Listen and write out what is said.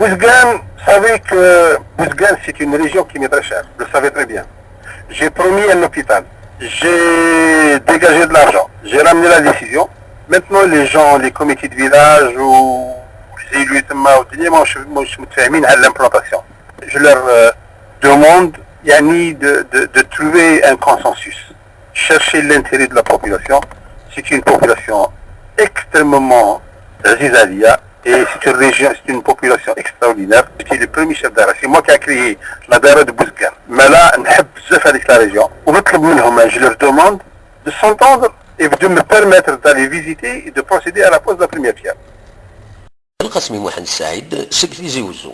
Bouzgane, vous savez que Bouzgane, c'est une région qui m'est très chère. Vous le savez très bien. J'ai promis un hôpital. J'ai dégagé de l'argent. J'ai ramené la décision. Maintenant, les gens, les comités de village ou les élus, je me termine à l'implantation. Je leur demande de trouver un consensus. Chercher l'intérêt de la population. C'est une population extrêmement zizalia et c'est une région, c'est une population extraordinaire. J'étais le premier chef d'Ara. C'est moi qui ai créé la Dara de Bouzgane. Mais là, نحب بزاف avec la région. ونطلب منهم, je leur demande de s'entendre et de me permettre d'aller visiter et de procéder à la pose de la première pierre. القاسمي محمد السعيد سكتي زيوزو